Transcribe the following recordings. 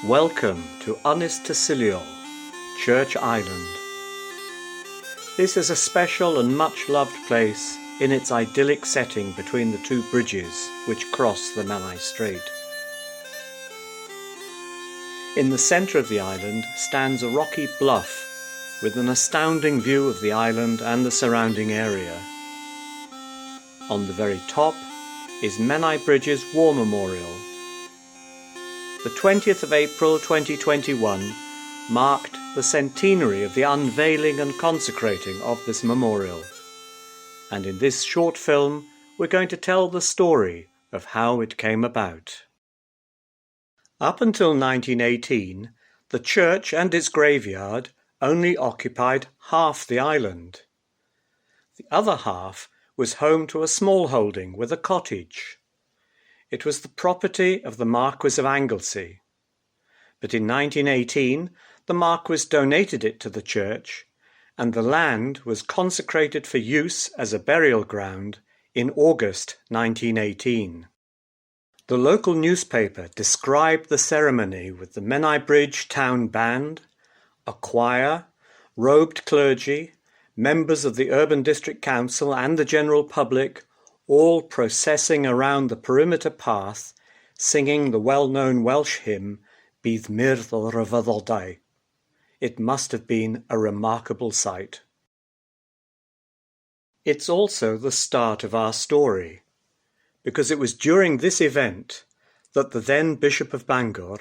Welcome to Ynys Church Island. This is a special and much-loved place in its idyllic setting between the two bridges which cross the Menai Strait. In the centre of the island stands a rocky bluff with an astounding view of the island and the surrounding area. On the very top is Menai Bridge's War Memorial. The 20th of April 2021 marked the centenary of the unveiling and consecrating of this memorial. And in this short film, we're going to tell the story of how it came about. Up until 1918, the church and its graveyard only occupied half the island. The other half was home to a small holding with a cottage. It was the property of the Marquis of Anglesey. But in 1918, the Marquis donated it to the church, and the land was consecrated for use as a burial ground in August 1918. The local newspaper described the ceremony with the Menai Bridge town band, a choir, robed clergy, members of the Urban District Council and the general public all processing around the perimeter path, singing the well-known Welsh hymn, Bydd Myrdd o Rhyfeddodau. It must have been a remarkable sight. It's also the start of our story, because it was during this event that the then Bishop of Bangor,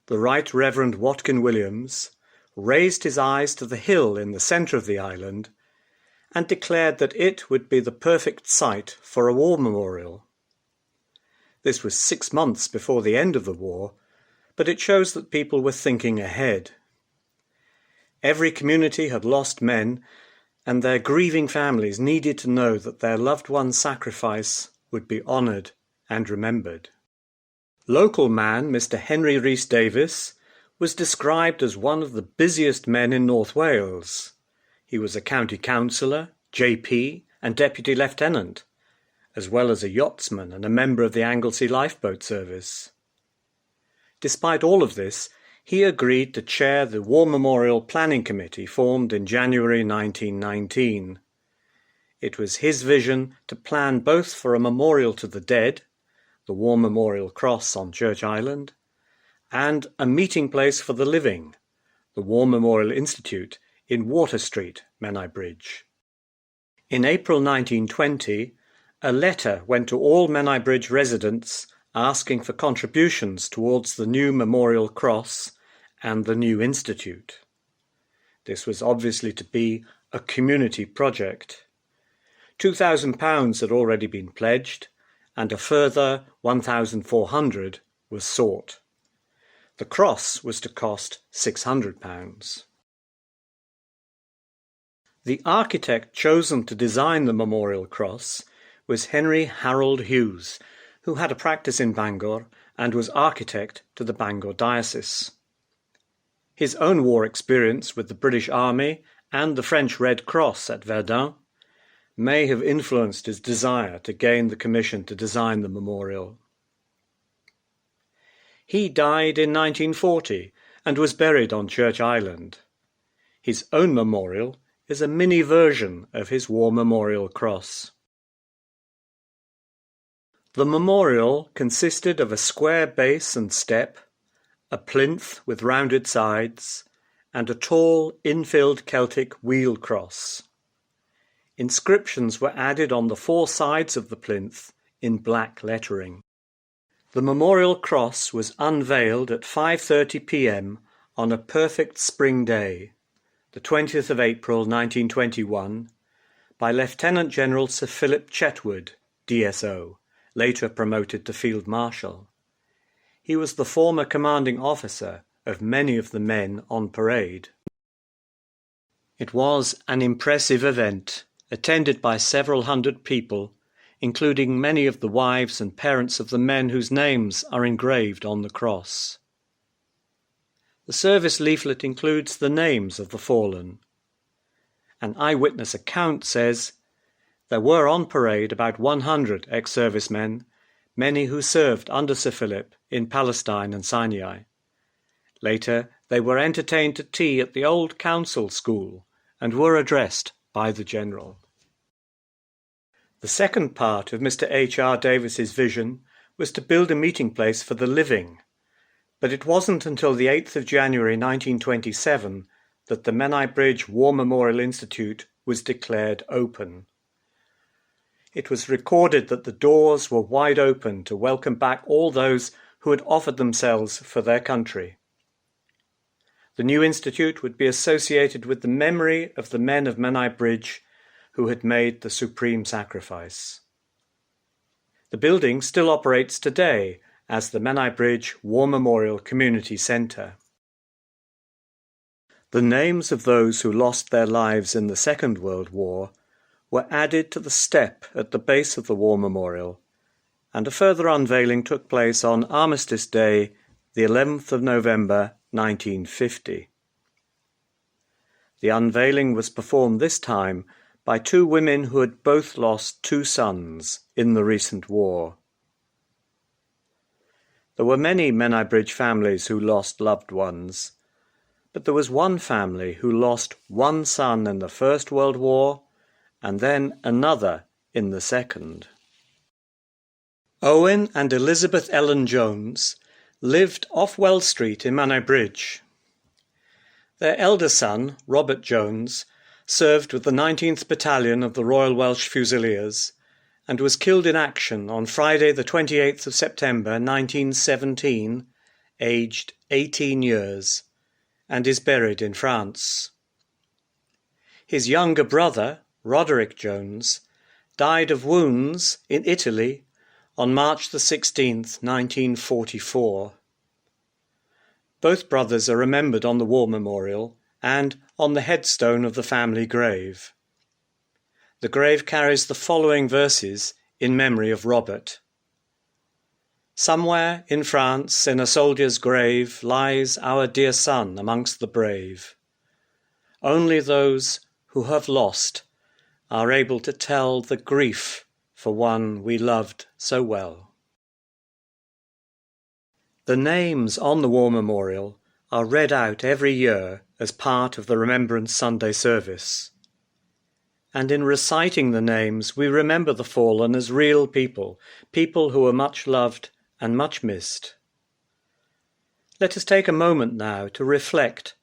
the Right Reverend Watkin Williams, raised his eyes to the hill in the centre of the island and declared that it would be the perfect site for a war memorial. This was 6 months before the end of the war, but it shows that people were thinking ahead. Every community had lost men, and their grieving families needed to know that their loved one's sacrifice would be honoured and remembered. Local man Mr. Henry Rhys Davies was described as one of the busiest men in North Wales. He was a county councillor, JP and deputy lieutenant, as well as a yachtsman and a member of the Anglesey Lifeboat Service. Despite all of this, he agreed to chair the War Memorial Planning Committee formed in January 1919. It was his vision to plan both for a memorial to the dead, the War Memorial Cross on Church Island, and a meeting place for the living, the War Memorial Institute in Water Street, Menai Bridge. In April 1920, a letter went to all Menai Bridge residents asking for contributions towards the new Memorial Cross and the new Institute. This was obviously to be a community project. £2,000 had already been pledged, and a further £1,400 was sought. The cross was to cost £600. The architect chosen to design the Memorial Cross was Henry Harold Hughes, who had a practice in Bangor and was architect to the Bangor Diocese. His own war experience with the British Army and the French Red Cross at Verdun may have influenced his desire to gain the commission to design the memorial. He died in 1940 and was buried on Church Island. His own memorial is a mini version of his War Memorial Cross. The memorial consisted of a square base and step, a plinth with rounded sides, and a tall infilled Celtic wheel cross. Inscriptions were added on the 4 sides of the plinth in black lettering. The memorial cross was unveiled at 5:30 p.m. on a perfect spring day, the 20th of April 1921, by Lieutenant General Sir Philip Chetwood, DSO, later promoted to Field Marshal. He was the former commanding officer of many of the men on parade. It was an impressive event, attended by several hundred people, including many of the wives and parents of the men whose names are engraved on the cross. The service leaflet includes the names of the fallen. An eyewitness account says, "There were on parade about 100 ex-servicemen, many who served under Sir Philip in Palestine and Sinai, Later, they were entertained to tea at the old council school and were addressed by the General. The second part of Mr. H.R. Davis's vision was to build a meeting place for the living, but it wasn't until the 8th of January 1927 that the Menai Bridge War Memorial Institute was declared open. It was recorded that the doors were wide open to welcome back all those who had offered themselves for their country. The new institute would be associated with the memory of the men of Menai Bridge who had made the supreme sacrifice. The building still operates today as the Menai Bridge War Memorial Community Centre. The names of those who lost their lives in the Second World War were added to the step at the base of the War Memorial, and a further unveiling took place on Armistice Day, the 11th of November 1950. The unveiling was performed this time by two women who had both lost two sons in the recent war. There were many Menai Bridge families who lost loved ones, but there was one family who lost one son in the First World War and then another in the Second. Owen and Elizabeth Ellen Jones lived off Wells Street in Menai Bridge. Their elder son, Robert Jones, served with the 19th Battalion of the Royal Welsh Fusiliers and was killed in action on Friday the 28th of September 1917, aged 18 years, and is buried in France. His younger brother, Roderick Jones, died of wounds in Italy on March the 16th, 1944. Both brothers are remembered on the War Memorial and on the headstone of the family grave. The grave carries the following verses in memory of Robert. Somewhere in France, in a soldier's grave, lies our dear son amongst the brave. Only those who have lost are able to tell the grief for one we loved so well. The names on the War Memorial are read out every year as part of the Remembrance Sunday service. And in reciting the names, we remember the fallen as real people, people who were much loved and much missed. Let us take a moment now to reflect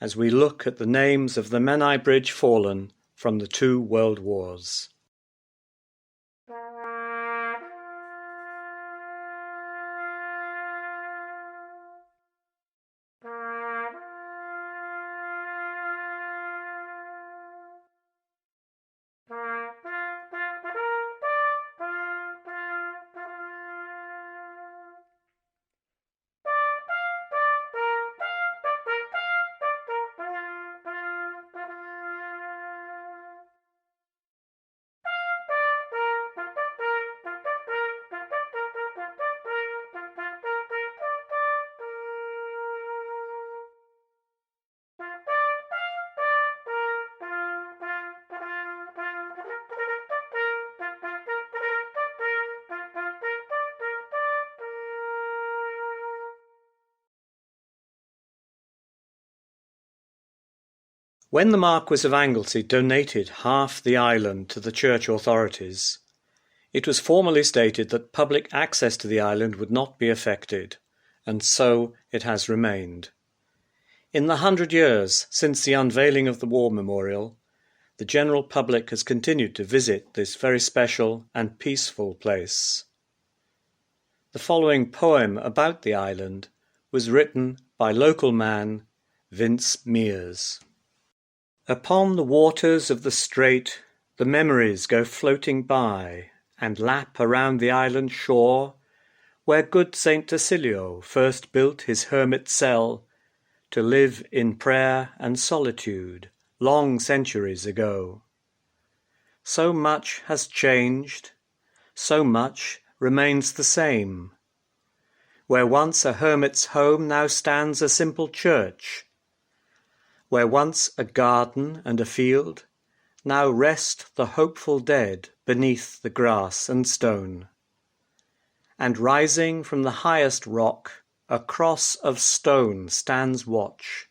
as we look at the names of the Menai Bridge fallen from the two world wars. When the Marquis of Anglesey donated half the island to the church authorities, it was formally stated that public access to the island would not be affected, and so it has remained. In the 100 years since the unveiling of the War Memorial, the general public has continued to visit this very special and peaceful place. The following poem about the island was written by local man Vince Mears. Upon the waters of the strait the memories go floating by and lap around the island shore, where good Saint Tacilio first built his hermit cell to live in prayer and solitude long centuries ago. So much has changed, so much remains the same. Where once a hermit's home now stands a simple church. Where once a garden and a field, now rest the hopeful dead beneath the grass and stone. And rising from the highest rock, a cross of stone stands watch,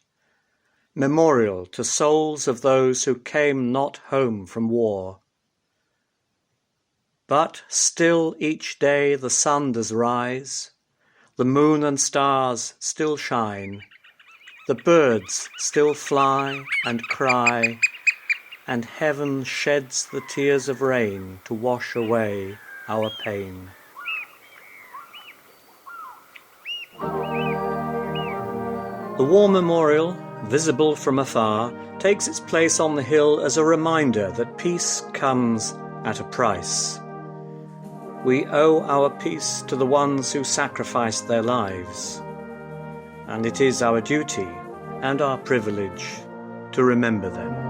memorial to souls of those who came not home from war. But still each day the sun does rise, the moon and stars still shine, the birds still fly and cry, and heaven sheds the tears of rain to wash away our pain. The war memorial, visible from afar, takes its place on the hill as a reminder that peace comes at a price. We owe our peace to the ones who sacrificed their lives, and it is our duty and our privilege to remember them.